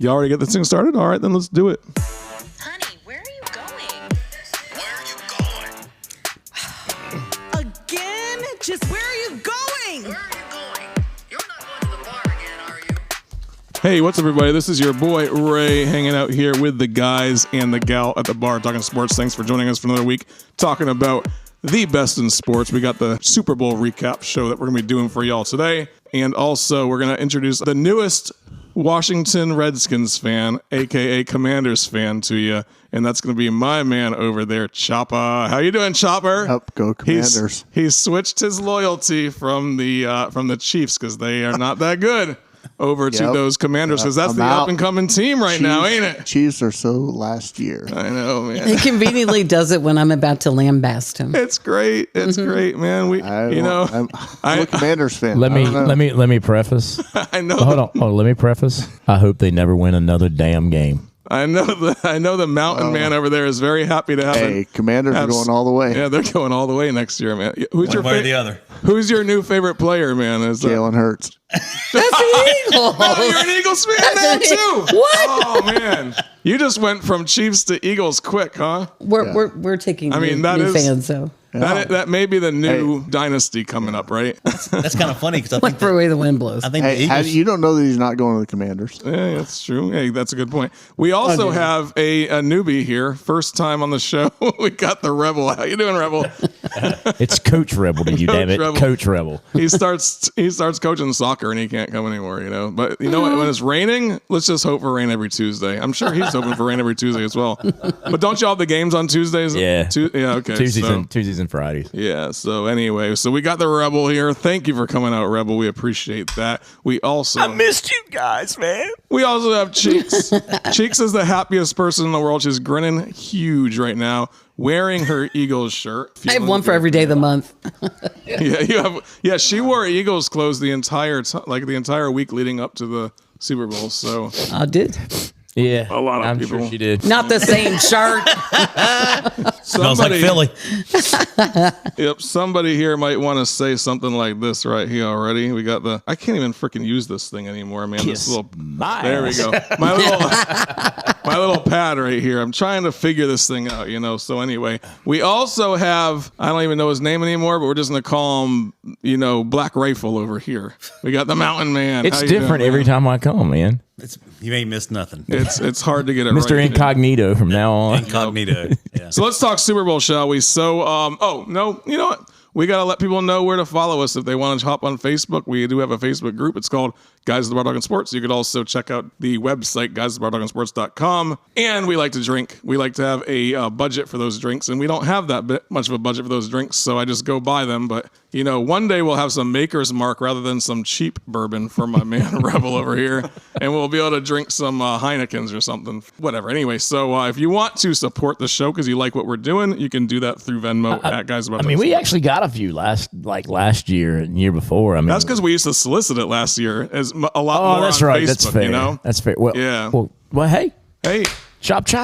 You already get this thing started? All right, then let's do it. Honey, where are you going? Where are you going? Again? Just where are you going? Where are you going? You're not going to the bar again, are you? Hey, what's up, everybody? This is your boy, Ray, hanging out here with the guys and the gal at the bar talking sports. Thanks for joining us for another week talking about the best in sports. We got the Super Bowl recap show that we're going to be doing for y'all today. And also, we're going to introduce the newest Washington Redskins fan, a.k.a. Commanders fan, to you. And that's going to be my man over there, Chopper. How you doing, Chopper? Up, go Commanders. He's switched his loyalty from the Chiefs because they are not that good over to those Commanders because that's the up-and-coming team right now, ain't it? Chiefs are so last year. I know, man. He conveniently does it when I'm about to lambast him. It's great. It's great, man. I'm a Commanders fan. Let me preface. I know. Hold on. Let me preface. I hope they never win another damn game. I know the mountain man over there is very happy to have. Hey, Commanders are going all the way. Yeah, they're going all the way next year, man. Who's One way or the other? Who's your new favorite player, man? Is Jalen Hurts. That's the Eagles. Oh, you're an Eagles fan now too. What? Oh man, you just went from Chiefs to Eagles quick, huh? We're taking new fans, so. That may be the new dynasty coming up, right? That's kind of funny because I think Whatever way the wind blows. I think the Eagles. You don't know that he's not going to the Commanders. Yeah, that's true. Hey, that's a good point. We also have a newbie here, first time on the show. We got the Rebel. How you doing, Rebel? It's Coach Rebel to you, damn it. Rebel. Coach Rebel. He starts coaching soccer and he can't come anymore, you know. But you know what? When it's raining, let's just hope for rain every Tuesday. I'm sure he's hoping for rain every Tuesday as well. But don't y'all have the games on Tuesdays? Yeah. Yeah, okay. Tuesdays and Fridays. Yeah, so anyway, we got the Rebel here. Thank you for coming out, Rebel. We appreciate that. I missed you guys, man. We also have Cheeks. Cheeks is the happiest person in the world. She's grinning huge right now, wearing her Eagles shirt. I have one for every day of the month. Yeah, you have. Yeah, she wore Eagles clothes the entire week leading up to the Super Bowl. So I did. Yeah, a lot of I'm people. sure she did. Not the same shirt. Smells like Philly. Yep, somebody here might want to say something like this right here already. We got I can't even freaking use this thing anymore, man. Kiss There we go. My little pad right here. I'm trying to figure this thing out, you know. So anyway, we also have, I don't even know his name anymore, but we're just going to call him, you know, Black Rifle over here. We got the Mountain Man. It's different every time I come, man. You ain't missed nothing. It's hard to get it Mr. right. Incognito from now on. Incognito. Yeah. So let's talk Super Bowl, shall we? So, no, you know what? We got to let people know where to follow us if they want to hop on Facebook. We do have a Facebook group. It's called Guys at the Bar Talking Sports. You could also check out the website, guysatthebartalkingsports.com. And we like to drink. We like to have a budget for those drinks, and we don't have that much of a budget for those drinks, so I just go buy them. But, you know, one day we'll have some Maker's Mark rather than some cheap bourbon for my man Rebel over here, and we'll be able to drink some Heinekens or something. Whatever. Anyway, so if you want to support the show because you like what we're doing, you can do that through Venmo at Guys About. I mean, we actually got a few last year and year before. I mean, that's because we used to solicit it last year as a lot more that's on right. Facebook, That's fair. you know? That's fair. Well, yeah. Well, hey. Chop. Hey,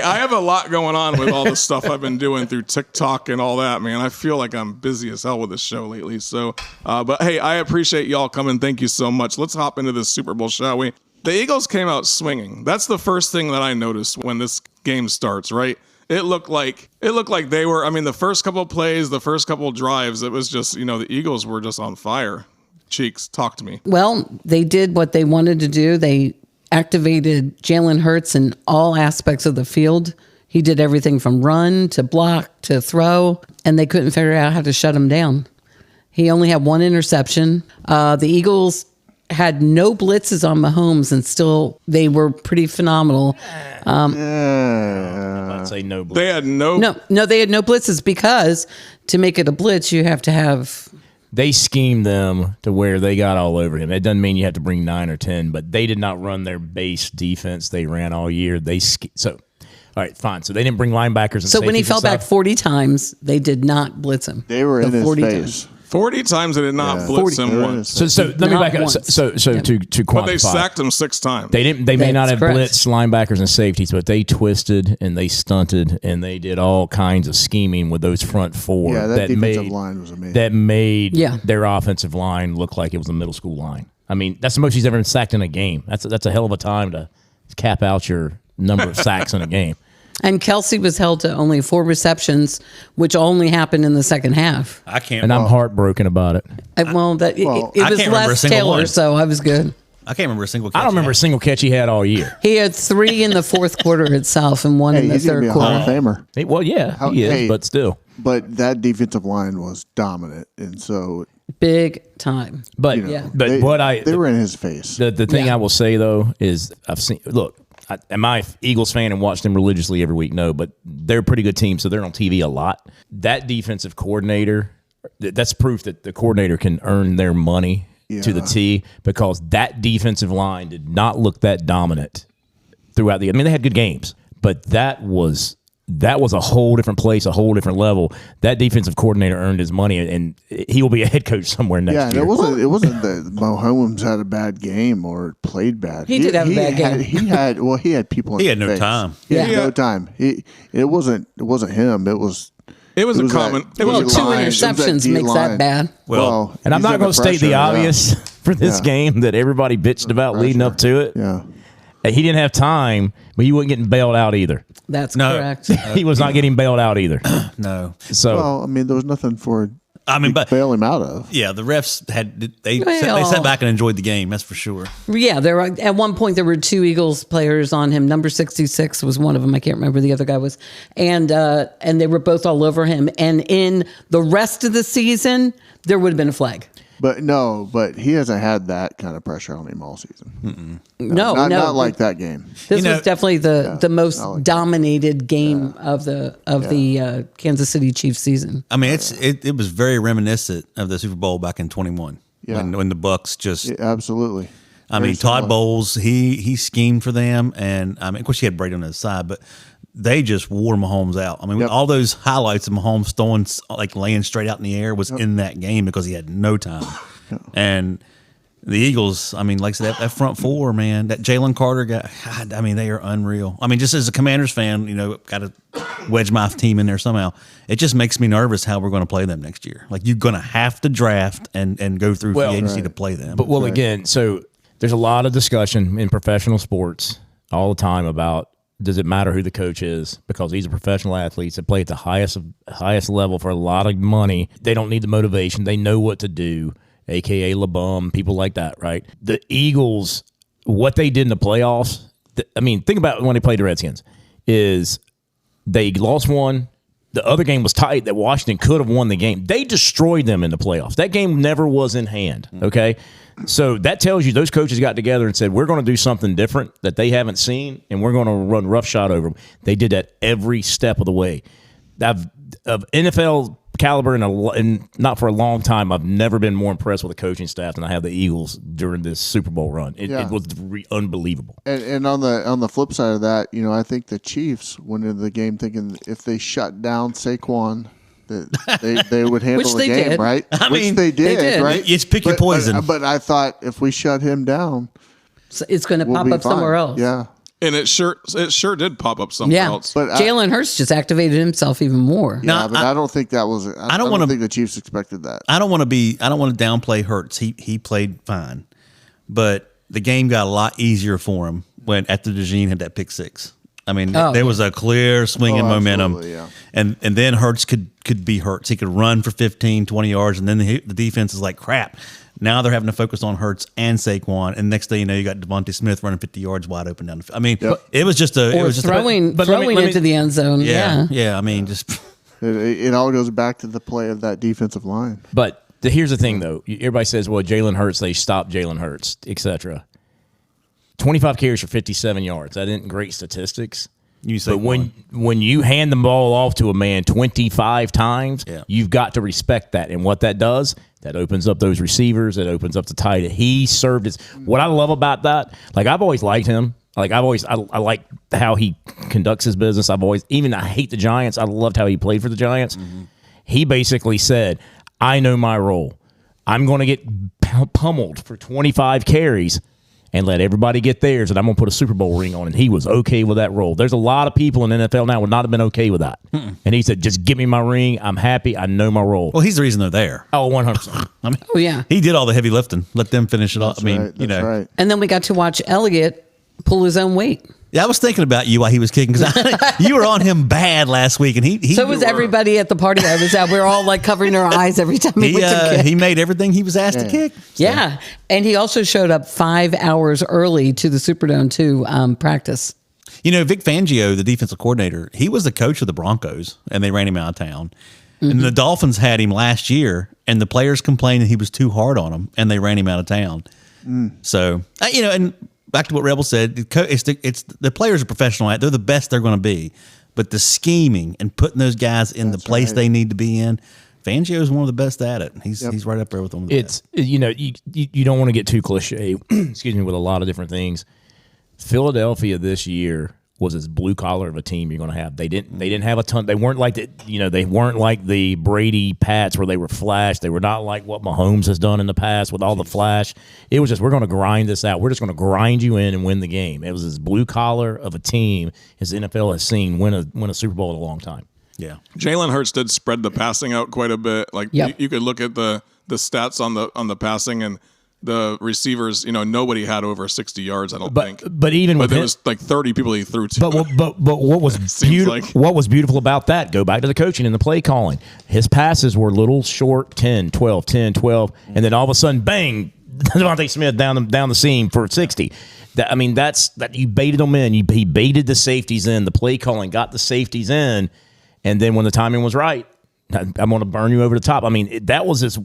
I have a lot going on with all the stuff I've been doing through TikTok and all that, man. I feel like I'm busy as hell with this show lately. So, but hey, I appreciate y'all coming. Thank you so much. Let's hop into this Super Bowl, shall we? The Eagles came out swinging. That's the first thing that I noticed when this game starts, right? It looked like they were, I mean, the first couple of plays, the first couple of drives, it was just, you know, the Eagles were just on fire. Cheeks, talk to me. Well, they did what they wanted to do. They activated Jalen Hurts in all aspects of the field. He did everything from run to block to throw, and they couldn't figure out how to shut him down. He only had one interception. The Eagles had no blitzes on Mahomes, and still they were pretty phenomenal. I'd say no blitz. They had no. No, they had no blitzes because to make it a blitz, you have to have. They schemed them to where they got all over him. It doesn't mean you have to bring 9 or 10, but they did not run their base defense they ran all year. All right, fine. So they didn't bring linebackers. And So when he fell back stuff. 40 times, they did not blitz him. They were in his 40 face. times. 40 times they did not blitz him once. So let me Not back up. once. So to quantify. But they sacked him 6 times. They didn't. They may not have correct. blitzed linebackers and safeties, but they twisted and they stunted and they did all kinds of scheming with those front four. Yeah, that defensive line was amazing. That made Yeah. their offensive line look like it was a middle school line. I mean, that's the most he's ever been sacked in a game. That's a hell of a time to cap out your number of sacks in a game. And Kelsey was held to only 4 receptions, which only happened in the second half. I can't. And I'm heartbroken about it. It I was can't remember a less single Taylor, one. so I was good. I can't remember a single catch. I don't remember a single catch he had all year. He had 3 in the fourth quarter itself and 1 in the he's going to third be a Hall quarter. of Famer. Well, yeah, he is, Hey. but still. But that defensive line was dominant, and so Big time. But Yeah. but they were in his face. the thing Yeah. I will say though is I've seen am I an Eagles fan and watch them religiously every week? No, but they're a pretty good team, so they're on TV a lot. That defensive coordinator, that's proof that the coordinator can earn their money to the T, because that defensive line did not look that dominant throughout the. I mean, they had good games, but that was a whole different place, a whole different level. That defensive coordinator earned his money, and he will be a head coach somewhere next Yeah, and year. it wasn't that Mahomes had a bad game or played bad. He did have a bad game. He had people. He in had his no face. time. He had Yeah. no time. It wasn't him. It was It was a common. It Well, was 2 a line. interceptions makes that bad. Well, And I'm he's not under going to state the pressure, yeah. obvious for this Yeah. game that everybody bitched about leading up to it. Yeah. He didn't have time, but he wasn't getting bailed out either. That's No. correct. He was not getting bailed out either. no. So Well, I mean, there was nothing for I mean, but bail him out of. yeah, the refs they Well- sat back and enjoyed the game. That's for sure. Yeah, at one point there were 2 Eagles players on him. Number 66 was one of them. I can't remember who the other guy was, and they were both all over him. And in the rest of the season, there would have been a flag. But he hasn't had that kind of pressure on him all season. No, Not like that game. This You know- was definitely the most not like that. dominated game of the Kansas City Chiefs season. I mean, it was very reminiscent of the Super Bowl back in 21 Yeah. when the Bucks just. Yeah, absolutely. I Very mean, Todd similar. Bowles, he schemed for them, and I mean, of course, he had Brady on his side, but they just wore Mahomes out. I mean, Yep. all those highlights of Mahomes throwing, like laying straight out in the air was in that game because he had no time. And the Eagles, I mean, like I said, that front four, man, that Jalen Carter guy, God, I mean, they are unreal. I mean, just as a Commanders fan, got to wedge my team in there somehow. It just makes me nervous how we're going to play them next year. Like, you're going to have to draft and go through free agency to play them. But again, so there's a lot of discussion in professional sports all the time about does it matter who the coach is, because these are professional athletes that play at the highest level for a lot of money. They don't need the motivation. They know what to do, a.k.a. LeBum, people like that, right? The Eagles, what they did in the playoffs, I mean, think about when they played the Redskins, is they lost one. The other game was tight that Washington could have won the game. They destroyed them in the playoffs. That game never was in hand, okay? So that tells you those coaches got together and said, we're going to do something different that they haven't seen, and we're going to run roughshod over them. They did that every step of the way. Of NFL caliber, and not for a long time, I've never been more impressed with the coaching staff than I have the Eagles during this Super Bowl run. It was unbelievable. And on the flip side of that, I think the Chiefs went into the game thinking if they shut down Saquon, that they would handle Which the they game, did. right? I Which mean, they they did, did. right? It's pick your poison. But I thought if we shut him down, So it's going to we'll pop be up fine. somewhere else. Yeah. And it sure did pop up somewhere Yeah. else. But Jalen Hurts just activated himself even more. Yeah, but I don't think that was. I don't wanna- think the Chiefs expected that. I don't want to downplay Hurts. He played fine, but the game got a lot easier for him after DeJean had that pick six. I mean, there was a clear swing in momentum. absolutely, yeah. And then Hurts could be Hurts. He could run for 15, 20 yards, and then the defense is like, crap. Now they're having to focus on Hurts and Saquon, and next thing you know, you got Devontae Smith running 50 yards wide open down the field. I mean, it was just a... Or it was just throwing but let me- into the end zone. Yeah. I mean, just... It all goes back to the play of that defensive line. But here's the thing, though. Everybody says, well, Jalen Hurts, they stopped Jalen Hurts, etc. 25 carries for 57 yards. That isn't great statistics. You say But when you hand the ball off to a man 25 times, you've got to respect that. And what that does, that opens up those receivers. It opens up the tight end. He served his. What I love about that, like I've always liked him. Like I like how he conducts his business. I hate the Giants. I loved how he played for the Giants. Mm-hmm. He basically said, I know my role. I'm going to get pummeled for 25 carries. and let everybody get theirs, and I'm going to put a Super Bowl ring on. And he was okay with that role. There's a lot of people in the NFL now would not have been okay with that. And he said, just give me my ring. I'm happy. I know my role. Well, he's the reason they're there. Oh, 100%. I mean, Oh, yeah. he did all the heavy lifting. Let them finish it off. I mean, Right, that's right. And then we got to watch Elliott pull his own weight. Yeah, I was thinking about you while he was kicking because you were on him bad last week, and he So was everybody at the party I was at. We were all like covering our eyes every time he went to kick. He made everything he was asked to kick. So. Yeah. And he also showed up 5 hours early to the Superdome to practice. You know, Vic Fangio, the defensive coordinator, he was the coach of the Broncos, and they ran him out of town. And the Dolphins had him last year, and the players complained that he was too hard on them, and they ran him out of town. So, you know, and back to what Rebel said, it's the players are professional. They're the best they're going to be. But the scheming and putting those guys in the place they need to be in, Fangio is one of the best at it. He's right up there with them. You know, you don't want to get too cliche, excuse me, with a lot of different things. Philadelphia this year was as blue collar of a team you're going to have. They didn't have a ton. They weren't like they weren't like the Brady Pats where they were flash. They were not like what Mahomes has done in the past with all the flash. It was just, we're going to grind this out. We're just going to grind you in and win the game. It was as blue collar of a team as the NFL has seen win a Super Bowl in a long time. Yeah. Jalen Hurts did spread the passing out quite a bit. Like you could look at the stats on the passing, and the receivers, you know, nobody had over 60 yards, I don't think. But even but with there him, was like 30 people he threw to. But what was beautiful? like. What was beautiful about that? Go back to the coaching and the play calling. His passes were little short, 10, 12, 10, 12, and then all of a sudden, bang! Devontae Smith down the seam for 60. That's you baited them in. He baited the safeties in. The play calling got the safeties in, and then when the timing was right, I'm going to burn you over the top. I mean, that was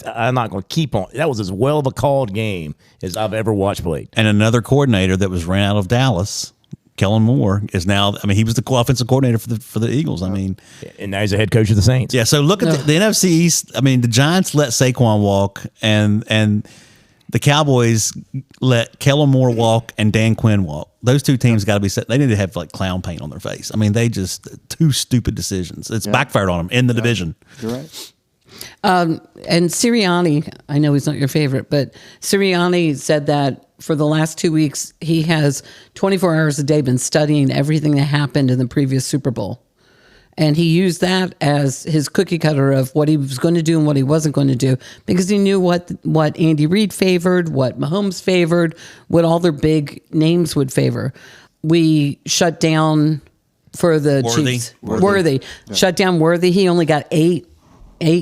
I'm not going to keep on. That was as well of a called game as I've ever watched played. And another coordinator that was ran out of Dallas, Kellen Moore, is now. I mean, he was the offensive coordinator for the Eagles. I mean, and now he's the head coach of the Saints. Yeah. So look at the NFC East. I mean, the Giants let Saquon walk, and the Cowboys let Kellen Moore walk and Dan Quinn walk. Those two teams got to be set. They need to have like clown paint on their face. I mean, they just two stupid decisions. It's backfired on them in the division. You're right. And Sirianni, I know he's not your favorite, but Sirianni said that for the last 2 weeks, he has 24 hours a day been studying everything that happened in the previous Super Bowl. And he used that as his cookie cutter of what he was going to do and what he wasn't going to do, because he knew what Andy Reid favored, what Mahomes favored, what all their big names would favor. We shut down for the Chiefs. Worthy. Shut down Worthy. He only got eight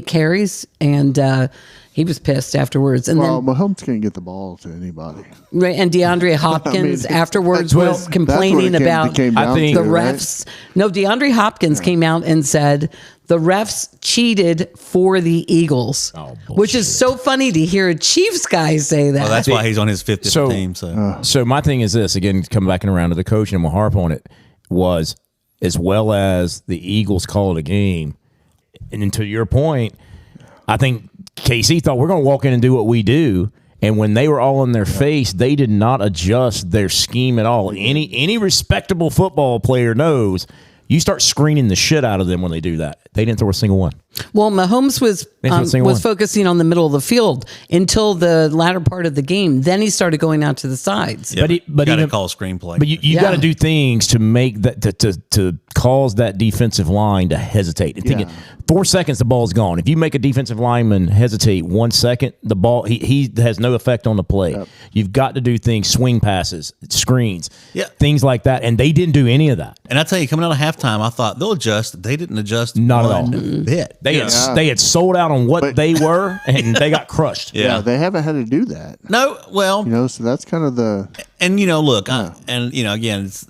carries, and he was pissed afterwards. And Well, then Mahomes can't get the ball to anybody. right, and DeAndre Hopkins afterwards that's what- was complaining that's what it about came down I think the to, right? refs. No, DeAndre Hopkins came out and said the refs cheated for the Eagles, which is so funny to hear a Chiefs guy say that. Well, that's why he's on his 50th So- team. So So my thing is this, again, coming back around to the coach, and we'll harp on it, was as well as the Eagles called a game, and to your point, I think KC thought we're going to walk in and do what we do. And when they were all in their face, they did not adjust their scheme at all. Any respectable football player knows you start screening the shit out of them when they do that. They didn't throw a single one. Well, Mahomes was focusing on the middle of the field until the latter part of the game. Then he started going out to the sides. yeah, but got to even- call a screenplay. But you got to do things to make that to cause that defensive line to hesitate. And thinking 4 seconds, the ball's gone. If you make a defensive lineman hesitate 1 second, the ball he has no effect on the play. Yep. You've got to do things, swing passes, screens, Yeah. things like that. And they didn't do any of that. And I tell you, coming out of halftime, I thought they'll adjust. They didn't adjust. Not at all. one bit. They had sold out on what But- they were, and they got crushed. Yeah. They haven't had to do that. No, well, You know, so that's kind of the and look, again, it's,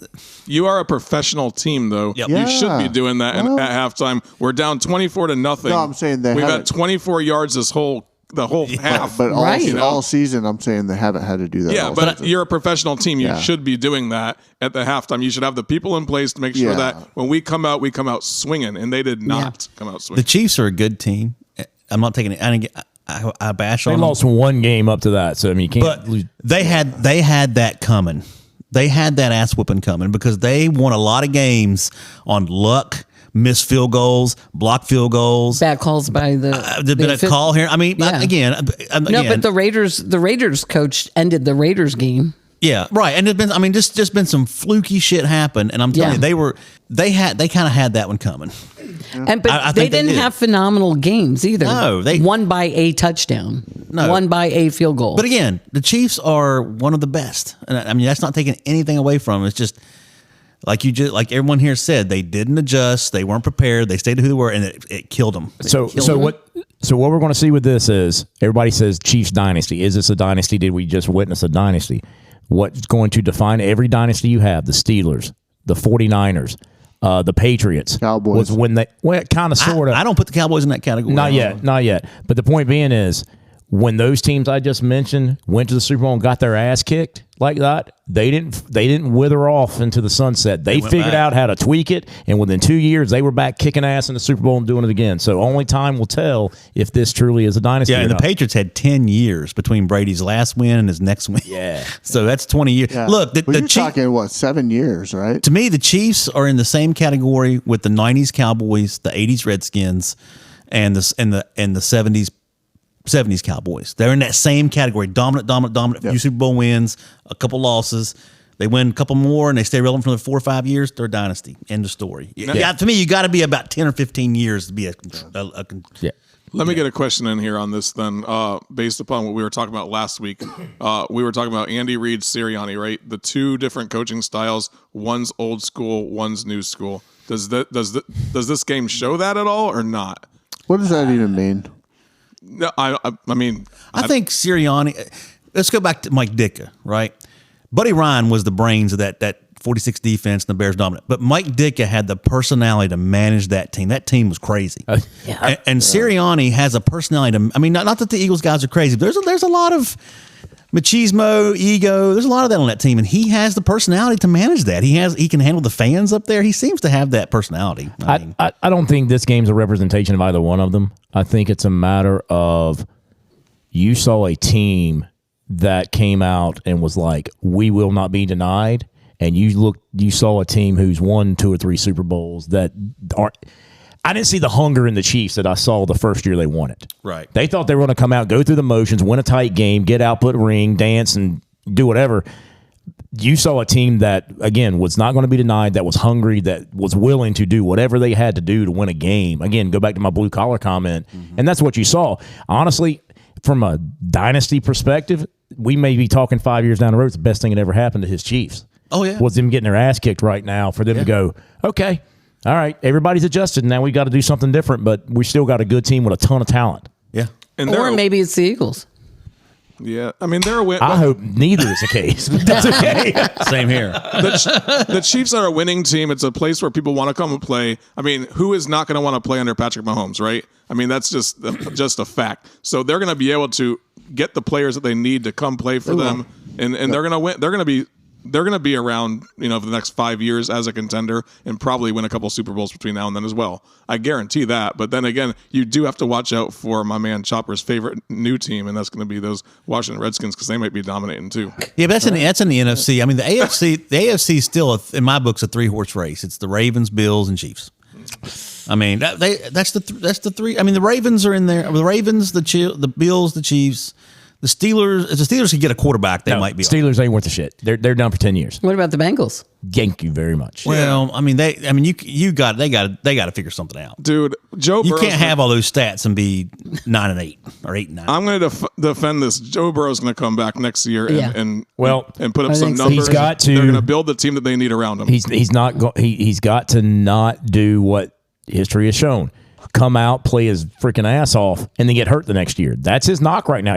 You are a professional team, though. Yep. You should Yeah. be doing that Well- at halftime. We're down 24-0. No, I'm saying they we've had haven't- 24 yards the whole half. but all, Right. You know? all season I'm saying they haven't had to do that. Yeah, all but season. you're a professional team. You Yeah. should be doing that at the halftime. You should have the people in place to make sure Yeah. that when we come out swinging, and they did not come out the swinging. Chiefs are a good team. I'm not taking it. I bash They on them. lost one game up to that, so I mean, you can't But lose. they had that coming. They had that ass whooping coming because they won a lot of games on luck, missed field goals, blocked field goals. Bad calls by the. There's been a call here. I mean, Yeah. again, No, but the Raiders coach ended the Raiders game. yeah, right. And there's been, I mean, just been some fluky shit happen, and I'm telling Yeah. you, they kind of had that one coming. But I they think they didn't did. have phenomenal games either. No, they won by a touchdown. No. Won by a field goal. But again, the Chiefs are one of the best, and I mean that's not taking anything away from them. It's just like everyone here said, they didn't adjust, they weren't prepared, they stayed who they were, and it killed them. So what we're going to see with this is everybody says Chiefs dynasty. Is this a dynasty? Did we just witness a dynasty? What's going to define every dynasty you have? The Steelers, the 49ers, the Patriots, Cowboys. was when they kind of sort of. I don't put the Cowboys in that category. Not yet. But the point being is, when those teams I just mentioned went to the Super Bowl and got their ass kicked like that, they didn't wither off into the sunset. They went figured back. out how to tweak it, and within 2 years, they were back kicking ass in the Super Bowl and doing it again. So only time will tell if this truly is a dynasty. Yeah, or and the not. Patriots had 10 years between Brady's last win and his next win. Yeah. So that's 20 years. Yeah. Look, Well, the you're Chiefs, talking, what, 7 years, right? to me, the Chiefs are in the same category with the 90s Cowboys, the 80s Redskins, and the 70s Cowboys. They're in that same category. Dominant, a few Super Bowl wins, a couple losses. They win a couple more and they stay relevant for the 4 or 5 years. They're a dynasty. End of story. Yeah. To me, you got to be about 10 or 15 years to be a Yeah. Let me get a question in here on this then, based upon what we were talking about last week. We were talking about Andy Reid, Sirianni, right? The two different coaching styles. One's old school, one's new school. Does this game show that at all or not? What does that even mean? No, I mean, I think Sirianni. Let's go back to Mike Ditka, right? Buddy Ryan was the brains of that 46 defense, and the Bears dominant. But Mike Ditka had the personality to manage that team. That team was crazy. And Sirianni has a personality to. I mean, not that the Eagles guys are crazy, but there's a lot of machismo, ego. There's a lot of that on that team, and he has the personality to manage that. He can handle the fans up there. He seems to have that personality. I don't think this game's a representation of either one of them. I think it's a matter of you saw a team that came out and was like, we will not be denied. And you saw a team who's won 2 or 3 Super Bowls that aren't. I didn't see the hunger in the Chiefs that I saw the first year they won it. Right. They thought they were going to come out, go through the motions, win a tight game, get out, put a ring, dance, and do whatever. You saw a team that, again, was not going to be denied, that was hungry, that was willing to do whatever they had to do to win a game. Again, go back to my blue-collar comment, and that's what you saw. Honestly, from a dynasty perspective, we may be talking 5 years down the road. It's the best thing that ever happened to his Chiefs. Oh, yeah. Was them getting their ass kicked right now for them to go, okay, all right, everybody's adjusted. Now we got to do something different, but we still got a good team with a ton of talent. Yeah. and Or maybe it's the Eagles. yeah. I mean, they're a win. I hope neither is the case. But that's okay. Same here. The Chiefs are a winning team. It's a place where people want to come and play. I mean, who is not going to want to play under Patrick Mahomes, right? I mean, that's just a fact. So they're going to be able to get the players that they need to come play for them, and they're going to win. They're going to be around, for the next 5 years as a contender and probably win a couple Super Bowls between now and then as well. I guarantee that. But then again, you do have to watch out for my man Chopper's favorite new team, and that's going to be those Washington Redskins because they might be dominating too. Yeah, but that's in the NFC. I mean, the AFC is still, in my books, a 3-horse race. It's the Ravens, Bills, and Chiefs. I mean, that's the three. I mean, the Ravens are in there. The Ravens, the Bills, the Chiefs. The Steelers, if the Steelers could get a quarterback, they might be. Steelers ain't worth a shit. They're done for 10 years. What about the Bengals? Thank you very much. Well, I mean, they got to figure something out. Dude, Joe You Burrow's can't have all those stats and be 9-8 or 8-9. I'm going to defend this. Joe Burrow's going to come back next year and put up I some think so. numbers. He's got to. They're going to build the team that they need around him. He's got to not do what history has shown. Come out, play his freaking ass off, and then get hurt the next year. That's his knock right now.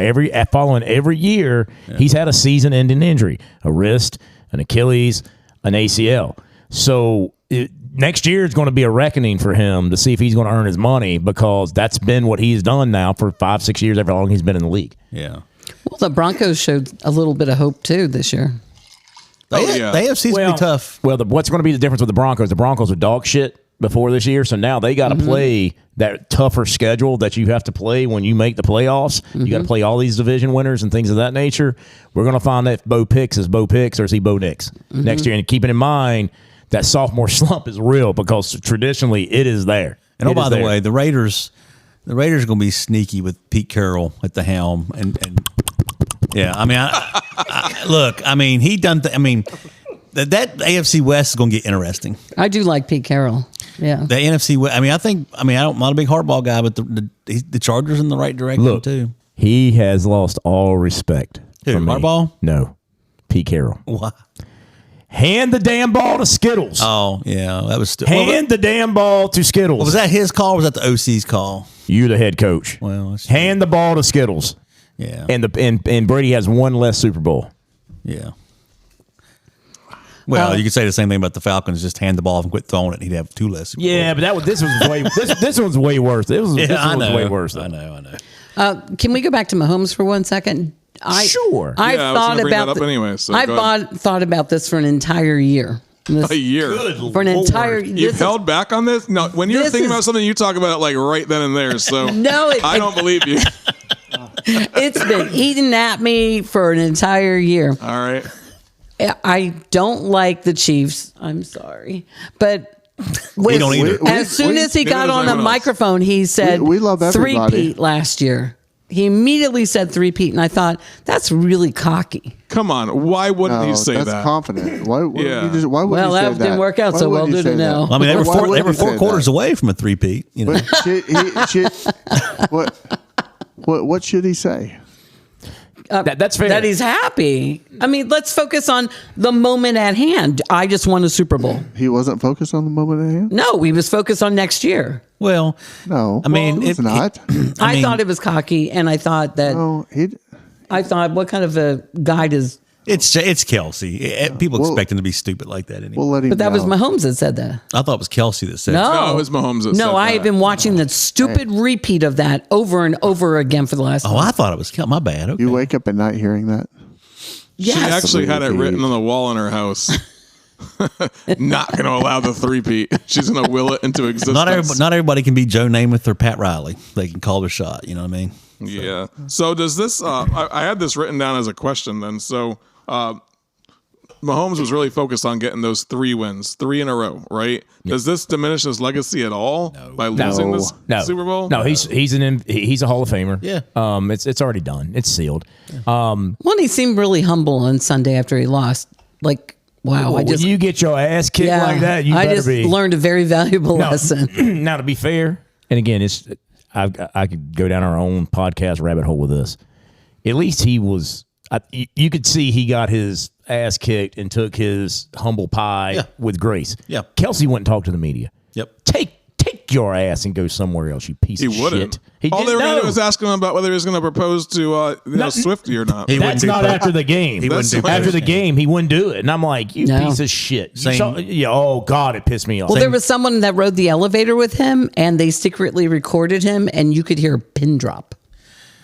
Following every year, he's had a season-ending injury, a wrist, an Achilles, an ACL. So next year is going to be a reckoning for him to see if he's going to earn his money because that's been what he's done now for 5-6 years, however long he's been in the league. Yeah. Well, the Broncos showed a little bit of hope too this year. The AFC's going to be tough. Well, what's going to be the difference with the Broncos? The Broncos are dog shit before this year, so now they got to play that tougher schedule that you have to play when you make the playoffs. You got to play all these division winners and things of that nature. We're going to find that if Bo Picks is Bo Picks or is he Bo Nix next year. And keeping in mind, that sophomore slump is real because traditionally it is there. And It by is the there. way, the Raiders are going to be sneaky with Pete Carroll at the helm, and yeah, I mean, look, I mean, he done. That AFC West is going to get interesting. I do like Pete Carroll. Yeah. The NFC West. I mean, I'm not a big hardball guy, but the Chargers in the right direction Look, too. he has lost all respect. Who, for me. Harbaugh? No, Pete Carroll. Why? Hand the damn ball to Skittles. Oh yeah, that was Hand the damn ball to Skittles. Was that his call? Or was that the OC's call? You're the head coach. Well, that's hand the ball to Skittles. Yeah, and Brady has one less Super Bowl. Yeah. Well, you could say the same thing about the Falcons. Just hand the ball and quit throwing it. And he'd have two less. Super Yeah, Bowls. but this was way this one's way worse. This one was way worse. Though. I know. Can we go back to Mahomes for 1 second? Sure. I Yeah, I was thought gonna bring about that up anyway, so I go ahead. thought about this for an entire year. A year. For an entire. You've held back on this? No, when you're this thinking is- about something, you talk about it like right then and there. So No, I don't believe you. It's been eating at me for an entire year. All right. I don't like the Chiefs. I'm sorry, but We don't either. as soon as he neither got does on the anyone else. microphone, he said We love everybody. three-peat last year. He immediately said three-peat, and I thought that's really cocky. Come on. Why wouldn't No, he say that's that? confident. Why would Yeah. you just? Why would Well, you say that didn't work out Why so would well, you did say it that? now? I mean, they were Why four, would they were you say 4 quarters that? away from a three-peat. You know, But what should he say? That's fair. That he's happy. I mean, let's focus on the moment at hand. I just won a Super Bowl. He wasn't focused on the moment at hand. No, he was focused on next year. well, No, I mean, it's not. I mean- thought it was cocky, and I thought that No, I thought, what kind of a guy does? it's Kelsey. People Well- expect him to be stupid like that anyway. we'll let him. But that was know. Mahomes that said that. I thought it was Kelsey that said. No, No, it was Mahomes that No, said I that. have been watching the stupid repeat of that over and over again for the last. Oh, I thought it was Kelsey. My bad. Okay. You wake up at night hearing that. She Yes. actually had it written on the wall in her house. Not going to allow the three-peat. She's going to will it into existence. Not everybody can be Joe Namath or Pat Riley. They can call their shot. You know what I mean? Yeah. So does this? I had this written down as a question. Then so Mahomes was really focused on getting those 3 wins, 3 in a row, right? Does this diminish his legacy at all by losing this No. Super Bowl? No, he's a Hall of Famer. Yeah. It's already done. It's sealed. Well, he seemed really humble on Sunday after he lost. Like, wow, when you get your ass kicked like that, you I better just be. learned a very valuable Now- lesson. Now, to be fair, and again, I could go down our own podcast rabbit hole with this. At least he was. You could see he got his ass kicked and took his humble pie with grace. Yeah. Kelsey wouldn't talk to the media. Yep. Take your ass and go somewhere else, you piece He of wouldn't. shit. He All they didn't were going to know. do was ask him about whether he was going to propose to Swifty or not. He That's wouldn't do not that. after the game. He wouldn't do that. After the game, he wouldn't do it. And I'm like, you No. piece of shit. You Same- oh, God, it pissed me off. Well, there was someone that rode the elevator with him, and they secretly recorded him, and you could hear a pin drop.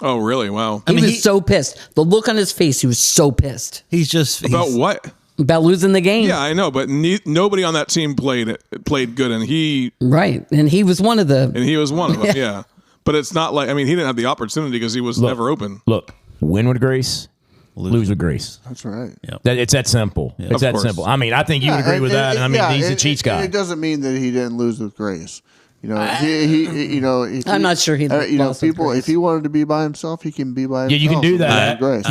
Oh, really? Wow. He mean, was he- so pissed. The look on his face, he was so pissed He's just About what? about losing the game. Yeah, I know, but nobody on that team played good, and he Right. And he was one of the. was one of them. Yeah, but it's not like he didn't have the opportunity because he was never open. Look, win with grace, lose with grace. That's right. It's that simple. It's Of that course. simple. I mean, I think you would agree with that. I mean, he's the Chiefs guy. It doesn't mean that he didn't lose with grace. You know, if I'm not sure he lost with people. grace. If he wanted to be by himself, he can be by himself. Yeah, you can do that. With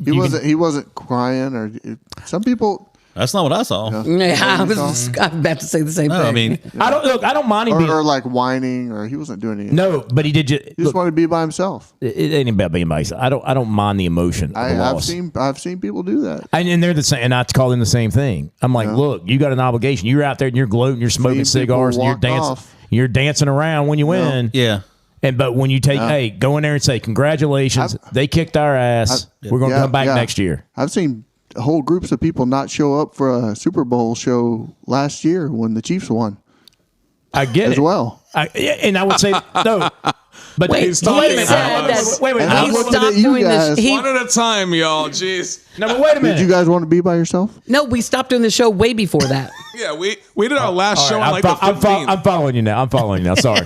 grace. He wasn't crying or some people. that's not what I saw. Yeah, I'm about to say the same No, thing. I mean, I don't mind him being. Or like whining, or he wasn't doing anything. No, but he did. He just Look, wanted to be by himself. it ain't about being by. I don't mind the emotion of the I've loss. seen people do that. And they're the same, and I call them the same thing. I'm like, look, you got an obligation. You're out there and you're gloating, you're smoking Seen people cigars, and you're walk dancing. off. You're dancing around when you win. yeah. But when you take, go in there and say, congratulations, they kicked our ass. We're going to come back next year. I've seen whole groups of people not show up for a Super Bowl show last year when the Chiefs won I get as it. well. And I would say no, But Wait, he's talking he about said us. that wait, And he I'm looking stopped at you doing guys. this. One at a time, y'all. Jeez. No, but wait a minute. Did you guys want to be by yourself? No, we stopped doing the show way before that. Yeah, we did our last All show right, on like the 15th. I'm following you now. Sorry.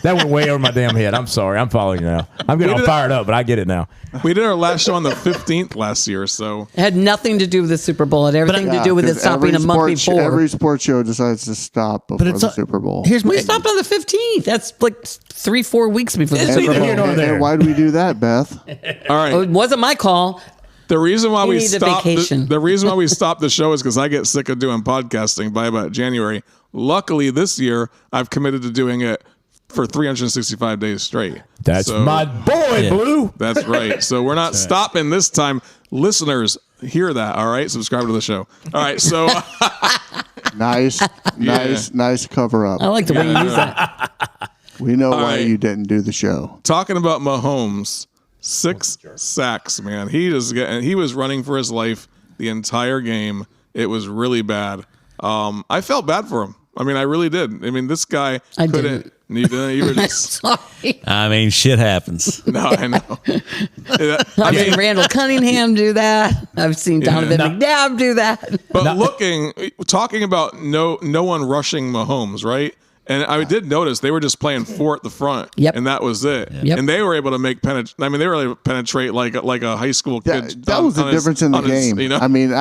That went way over my damn head. I'm sorry. I'm following you now. I'm getting all fired up, but I get it now. We did our last show on the 15th last year, so It had nothing to do with the Super Bowl. It had everything to do with it 'cause stopping a month before. Every sports show decides to stop before it's the a- Super Bowl. Here's my We stopped on the 15th. That's like 3-4 weeks before the It's Super neither Bowl. here nor there. And why do we do that, Beth? all right. Oh, it wasn't my call. The reason why He we needs a stopped vacation. the reason why we stopped the show is because I get sick of doing podcasting by about January. Luckily, this year I've committed to doing it for 365 days straight. That's So- my boy, Blue. That's right. So we're not stopping this time. Listeners, hear that. All right, subscribe to the show. All right, so Nice cover up. I like the way you use that. We know why right. you didn't do the show. talking about Mahomes, 6 sacks, man. He was running for his life the entire game. It was really bad. I felt bad for him. I mean, I really did. I mean, this guy I couldn't. didn't. You didn't. You were just. Sorry. I mean, shit happens. No, I know. I've seen Randall Cunningham do that. I've seen Donovan McNabb do that. But talking about no one rushing Mahomes, right? And I did notice they were just playing 4 at the front, Yep. and that was it. Yep. And they were able to make penetrate. I mean, they were able to penetrate like a high school kid. That was the difference in the game. I mean,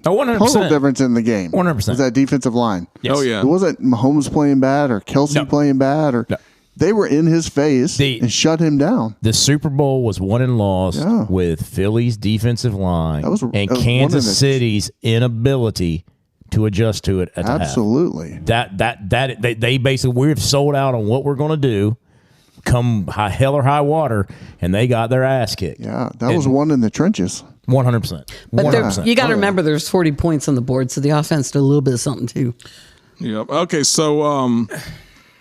Oh, 100%. total difference in the game. 100%. Was that defensive line. Yes. Oh yeah. It wasn't Mahomes playing bad or Kelsey No. playing bad or they were in his face and shut him down. The Super Bowl was won and lost Yeah. with Philly's defensive line That was and one of Kansas the- City's inability to adjust to it at the half. Absolutely. They basically, we've sold out on what we're going to do, come hell or high water, and they got their ass kicked. Yeah, that was one in the trenches. 100%. But there, 100%. you got to remember there's 40 points on the board, so the offense did a little bit of something too. Yep. Okay. So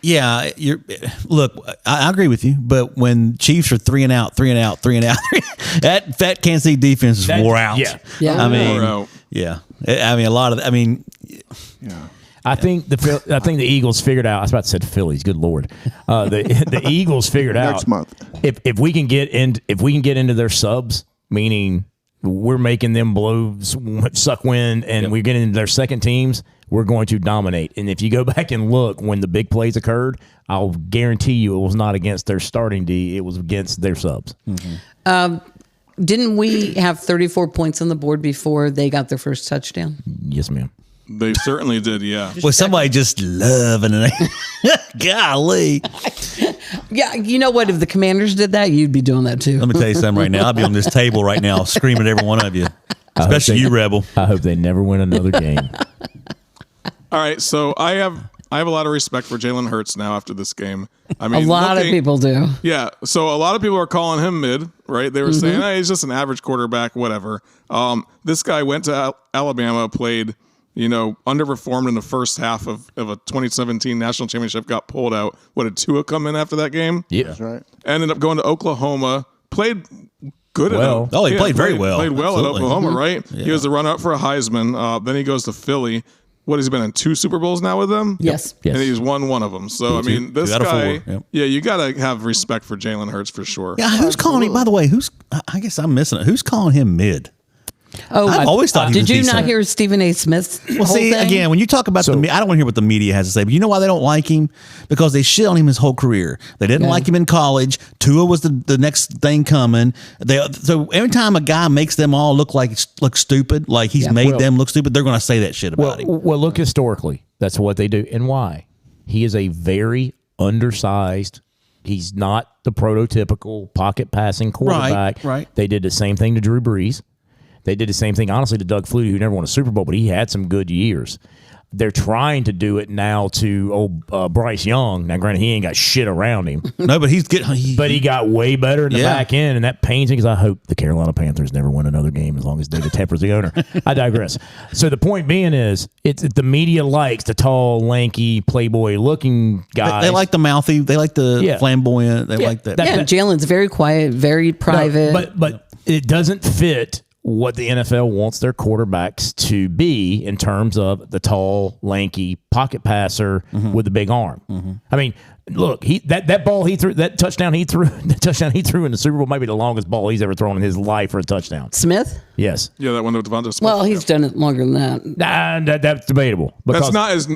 Yeah, look. I agree with you, but when Chiefs are 3 and out, that Kansas City defense is wore out. Yeah. I mean, Wore out. yeah. I mean, a lot of. I mean, I think the Eagles figured out. I was about to say the Phillies. Good Lord, the Eagles figured out Next month. if we can get into their subs, meaning we're making them suck wind, and we're getting into their second teams, we're going to dominate. And if you go back and look when the big plays occurred, I'll guarantee you it was not against their starting D; it was against their subs. Didn't we have 34 points on the board before they got their first touchdown? Yes, ma'am. they certainly did. Yeah. was somebody just loving it? Golly, Yeah, you know what? If the Commanders did that, you'd be doing that too. let me tell you something right now. I'll be on this table right now, screaming at every one of you, especially you, Rebel. I hope they never win another game. All right. So I have a lot of respect for Jalen Hurts now after this game. I A mean, lot of people do. Yeah. So a lot of people are calling him mid, right? They were saying, hey, he's just an average quarterback, whatever. This guy went to Alabama, played, underperformed in the first half of a 2017 national championship, got pulled out. What, did Tua come in after that game? Yeah. That's right. Ended up going to Oklahoma, played good Well. at Oh, he played very well. Played well Absolutely. at Oklahoma, right? He was the runner-up for a Heisman. Then he goes to Philly. What, has he been in 2 Super Bowls now with them? Yes. Yes. And he's won one of them. So, I mean, this 2 out of 4, guy, yep. yeah, you got to have respect for Jalen Hurts for sure. Yeah, who's calling him? By the way, I guess I'm missing it. Who's calling him mid? Oh, I've always thought he did was you decent. not hear Stephen A. Smith's Well, whole see, thing? again, when you talk about I don't want to hear what the media has to say, but you know why they don't like him? Because they shit on him his whole career. They didn't like him in college. Tua was the next thing coming. So every time a guy makes them all look stupid, like he's made them look stupid, they're going to say that shit about him. Well, look historically. That's what they do. And why? He is a very undersized. He's not the prototypical pocket passing quarterback. Right. They did the same thing to Drew Brees. They did the same thing, honestly, to Doug Flutie, who never won a Super Bowl, but he had some good years. They're trying to do it now to Bryce Young. Now, granted, he ain't got shit around him, No, but he's getting. but he got way better in the Yeah. back end, and that pains me because I hope the Carolina Panthers never win another game as long as David Tepper's the owner. I digress. So the point being is, the media likes the tall, lanky, playboy-looking guys. They like the mouthy. They like the flamboyant. They like that. Yeah, Jalen's very quiet, very private. But it doesn't fit what the NFL wants their quarterbacks to be in terms of the tall, lanky pocket passer with the big arm. I mean, Look, that ball he threw, that touchdown he threw in the Super Bowl might be the longest ball he's ever thrown in his life for a touchdown. Smith? Yes. Yeah, that one with Devonta Smith. Well, he's done it longer than that. That's debatable. That's not his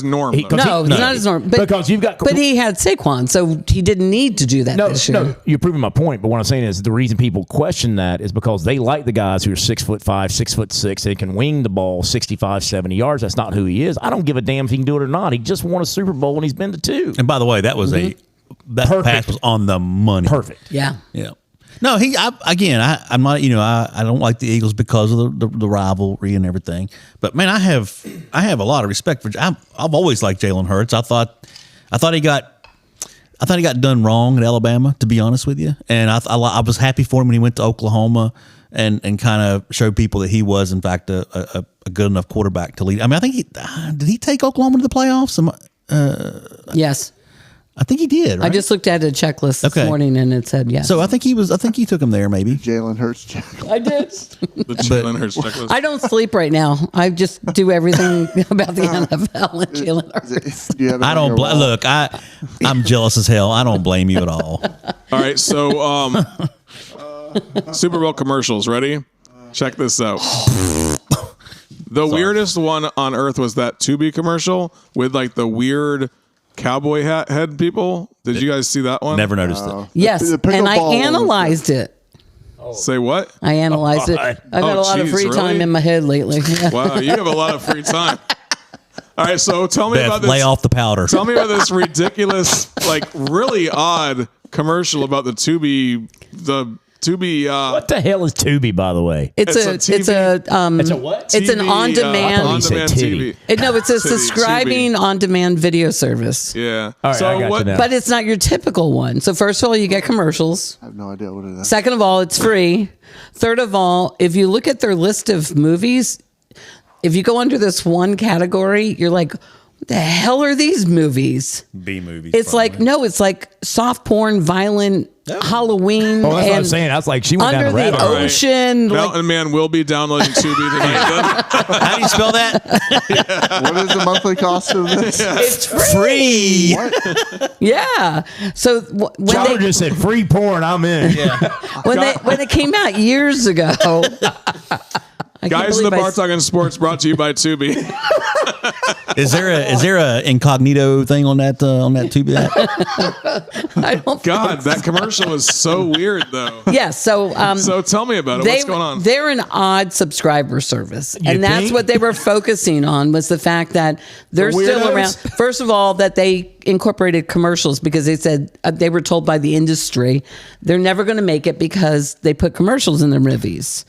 norm. though. No, it's not his norm. But, because you've got, but he had Saquon, so he didn't need to do that this year. No, you're proving my point. But what I'm saying is the reason people question that is because they like the guys who are 6'5", 6'6", they can wing the ball 65, 70 yards. That's not who he is. I don't give a damn if he can do it or not. He just won a Super Bowl and he's been to 2. And by the way, that was that pass was on the money. Perfect. Yeah. Yeah. No, I'm not. I don't like the Eagles because of the rivalry and everything. But man, I have a lot of respect for. I've always liked Jalen Hurts. I thought he got done wrong at Alabama, to be honest with you. And I was happy for him when he went to Oklahoma and kind of showed people that he was in fact a good enough quarterback to lead. I mean, I think did he take Oklahoma to the playoffs? Yes. I think he did. Right? I just looked at a checklist this morning and it said yes. So I think he took him there maybe. Jalen Hurts. I did. The Jalen Hurts checklist. I don't sleep right now. I just do everything about the NFL and Jalen Hurts. I don't look. I'm jealous as hell. I don't blame you at all. All right, so Super Bowl commercials. Ready? Check this out. The weirdest one on earth was that Tubi commercial with like the weird cowboy hat head people. Did you guys see that one? Never noticed it. Yes, The and I pickleball analyzed it. Say what? I analyzed it. I've got a lot of geez, free time really? in my head lately. Yeah. Wow, you have a lot of free time. All right, so tell me about Beth, this. lay off the powder. Tell me about this ridiculous, like really odd commercial about the Tubi. What the hell is Tubi, by the way? It's a what? It's an TV, on-demand. on-demand TV. No, it's a Titty, subscribing on-demand video service. Yeah. All right, so I got what? you now. But it's not your typical one. So first of all, you get commercials. I have no idea what it is. Second of all, it's free. Third of all, if you look at their list of movies, if you go under this one category, you're like, what the hell are these movies? B movies. It's like, no, it's like soft porn, violent, Halloween. Oh, that's what and I'm saying. I was like, she went down under the the rabbit hole. ocean. Like, Mountain Man will be downloading Tubi tonight. How do you spell that? What is the monthly cost of this? it's free. Yeah. So when Tyler they just said free porn. I'm in. when it came out years ago. I can't Guys in the believe I Bar Talking Sports brought to you by Tubi. Is there a incognito thing on that Tubi app? I don't God, that commercial is so weird, though. Yeah, so So tell me about it. What's going on? They're an odd subscriber service, and that's think? what they were focusing on was the fact that they're still weirdos? around. First of all, that they incorporated commercials because they said they were told by the industry they're never going to make it because they put commercials in their movies.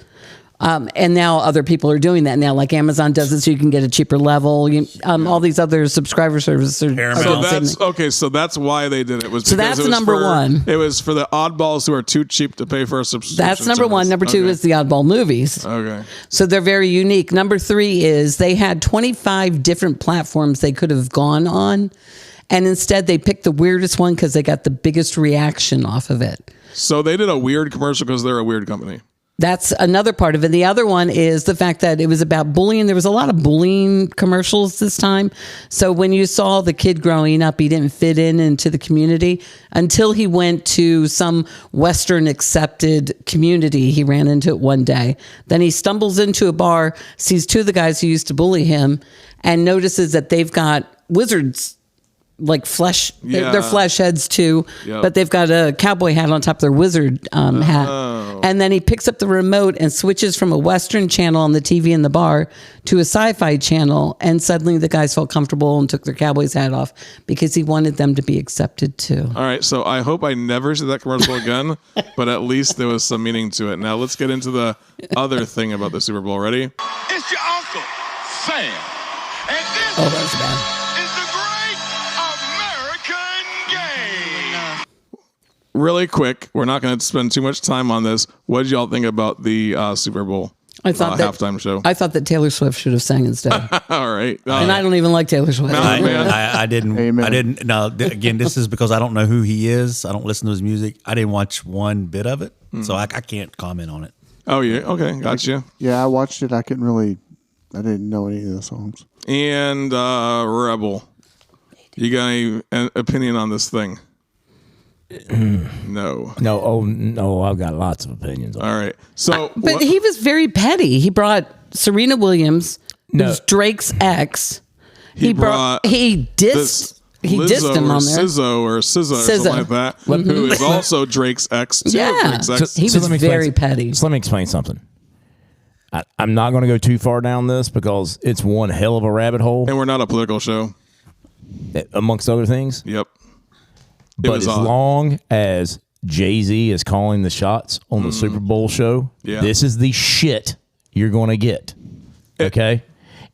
And now other people are doing that now, like Amazon does it so you can get a cheaper level. All these other subscriber services are doing So the same that's thing. okay. So that's why they did it. Was So because that's it was number for- one. It was for the oddballs who are too cheap to pay for a subscription. That's number one. service. Number two Okay. is the oddball movies. Okay. So they're very unique. Number three is they had 25 different platforms they could have gone on. And instead they picked the weirdest one because they got the biggest reaction off of it. So they did a weird commercial because they're a weird company. That's another part of it. The other one is the fact that it was about bullying. There was a lot of bullying commercials this time. So when you saw the kid growing up, he didn't fit into the community until he went to some Western accepted community. He ran into it one day. Then he stumbles into a bar, sees two of the guys who used to bully him, and notices that they've got wizards like flesh. Yeah. They're flesh heads too, Yep. but they've got a cowboy hat on top of their wizard hat. And then he picks up the remote and switches from a Western channel on the TV in the bar to a sci-fi channel. And suddenly the guys felt comfortable and took their cowboy's hat off because he wanted them to be accepted too. All right. So I hope I never see that commercial again, but at least there was some meaning to it. Now let's get into the other thing about the Super Bowl. Ready? It's your uncle, Sam. And this Oh, that was bad. is the great American game. Really quick. We're not going to spend too much time on this. What did y'all think about the Super Bowl I thought that halftime show? I thought that Taylor Swift should have sang instead. All right. And I don't even like Taylor Swift. I didn't. Amen. I didn't. No, again, this is because I don't know who he is. I don't listen to his music. I didn't watch one bit of it, so I can't comment on it. Oh, yeah. Okay. Gotcha. Yeah, I watched it. I didn't know any of the songs. And Rebel. You got any opinion on this thing? No. No, I've got lots of opinions on it. All right. So, But he was very petty. He brought Serena Williams, who's Drake's ex. He dissed him on there. Sizzo or something like that, who is also Drake's ex. Too. Yeah. Drake's ex. He was very petty. So let me explain something. I'm not going to go too far down this because it's one hell of a rabbit hole, And we're not a political show. amongst other things. Yep. But as long as Jay-Z is calling the shots on the Super Bowl show, this is the shit you're going to get. Okay?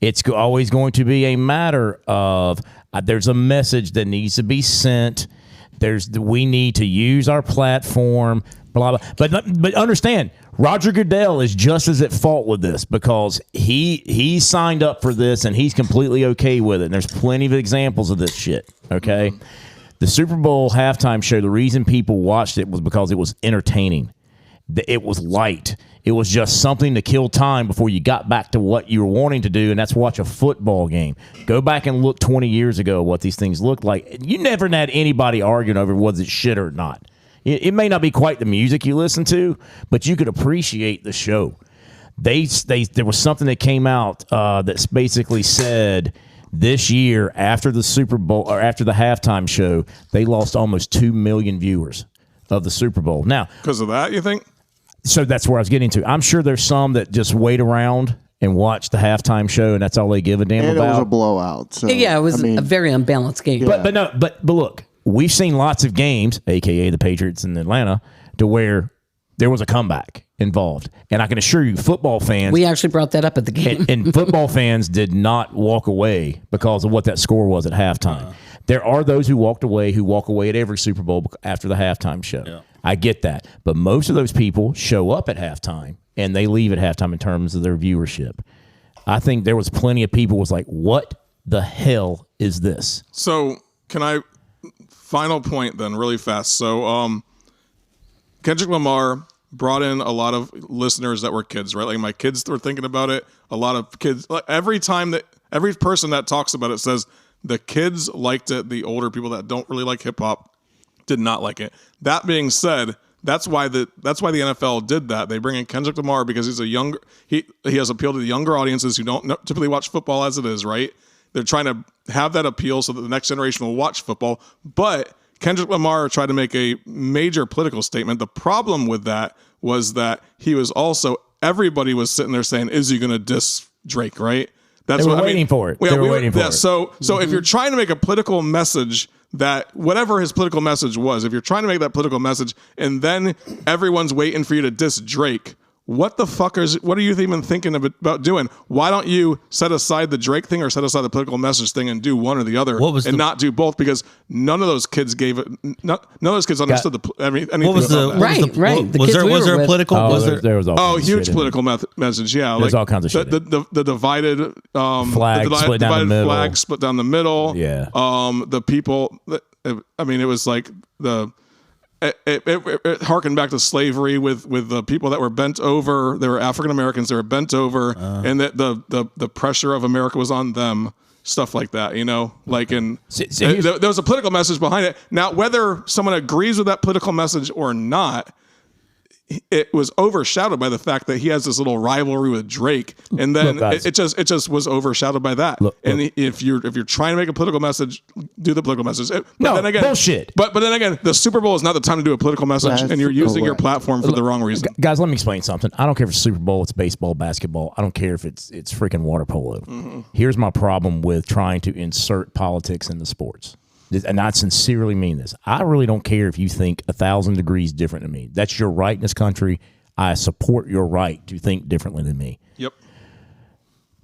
It's always going to be a matter of there's a message that needs to be sent. We need to use our platform, blah, blah. But understand, Roger Goodell is just as at fault with this because he signed up for this and he's completely okay with it. And there's plenty of examples of this shit, okay? The Super Bowl halftime show, the reason people watched it was because it was entertaining. It was light. It was just something to kill time before you got back to what you were wanting to do, and that's watch a football game. Go back and look 20 years ago what these things looked like. You never had anybody arguing over was it shit or not. It may not be quite the music you listen to, but you could appreciate the show. There was something that came out that basically said this year after the Super Bowl or after the halftime show, they lost almost 2 million viewers of the Super Bowl. Now, because of that, you think? So that's where I was getting to. I'm sure there's some that just wait around and watch the halftime show, and that's all they give a damn about. And it was a blowout. So, Yeah, it was a very unbalanced game. But look, we've seen lots of games, aka the Patriots in Atlanta, to where there was a comeback involved. And I can assure you, football fans... We actually brought that up at the game. and football fans did not walk away because of what that score was at halftime. There are those who walk away at every Super Bowl after the halftime show. Yeah. I get that. But most of those people show up at halftime, and they leave at halftime in terms of their viewership. I think there was plenty of people was like, what the hell is this? So can I... Final point then, really fast. So Kendrick Lamar brought in a lot of listeners that were kids, right? Like my kids were thinking about it. A lot of kids, every person that talks about it says the kids liked it. The older people that don't really like hip hop did not like it. That being said, that's why the NFL did that. They bring in Kendrick Lamar because he's he has appealed to the younger audiences who don't typically watch football as it is, right? They're trying to have that appeal so that the next generation will watch football. But Kendrick Lamar tried to make a major political statement. The problem with that was that he was also, everybody was sitting there saying, is he going to diss Drake, right? That's what I mean. Waiting for it. They were waiting for it. So if you're trying to make a political message that whatever his political message was, if you're trying to make that political message and then everyone's waiting for you to diss Drake, what are you even thinking about doing? Why don't you set aside the Drake thing or set aside the political message thing and do one or the other not do both? Because none of those kids gave it. None of those kids understood anything. What was the was there a political? There was all huge political message. Yeah, there's all kinds of shit. The divided flag split down the middle. Flag split down the middle. Yeah. The people. I mean, it was like the. It harkened back to slavery with the people that were bent over. They were African Americans. They were bent over, and that the pressure of America was on them. Stuff like that, like there was a political message behind it. Now, whether someone agrees with that political message or not, it was overshadowed by the fact that he has this little rivalry with Drake, and then it just was overshadowed by that. If you're trying to make a political message, do the political message. Bullshit. But then again, the Super Bowl is not the time to do a political message, and you're using your platform for the wrong reason. Guys, let me explain something. I don't care if it's Super Bowl, it's baseball, basketball. I don't care if it's freaking water polo. Mm-hmm. Here's my problem with trying to insert politics into sports. And I sincerely mean this. I really don't care if you think 1,000 degrees different than me. That's your right in this country. I support your right to think differently than me. Yep.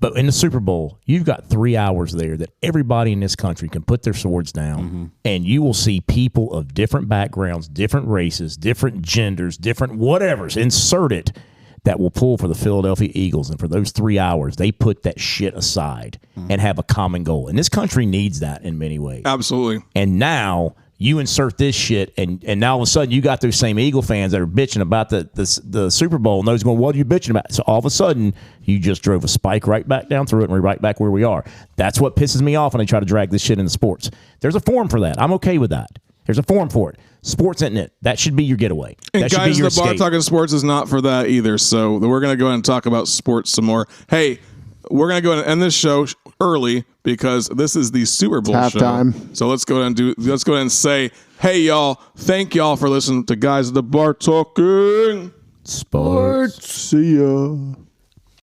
But in the Super Bowl, you've got 3 hours there that everybody in this country can put their swords down, and you will see people of different backgrounds, different races, different genders, different whatevers, insert it, that will pull for the Philadelphia Eagles. And for those 3 hours, they put that shit aside and have a common goal. And this country needs that in many ways. Absolutely. And now You insert this shit, and now all of a sudden you got those same Eagle fans that are bitching about the Super Bowl, and those going, what are you bitching about? So all of a sudden you just drove a spike right back down through it, and we're right back where we are. That's what pisses me off when they try to drag this shit into sports. There's a forum for that. I'm okay with that. There's a forum for it. Sports isn't it. That should be your getaway. And that should guys, be your the bar escape. talking sports is not for that either. So we're going to go ahead and talk about sports some more. Hey, we're going to go ahead and end this show early because this is the Super Bowl show. Halftime. So let's go ahead and say, hey y'all, thank y'all for listening to Guys at the Bar Talking Sports. See ya.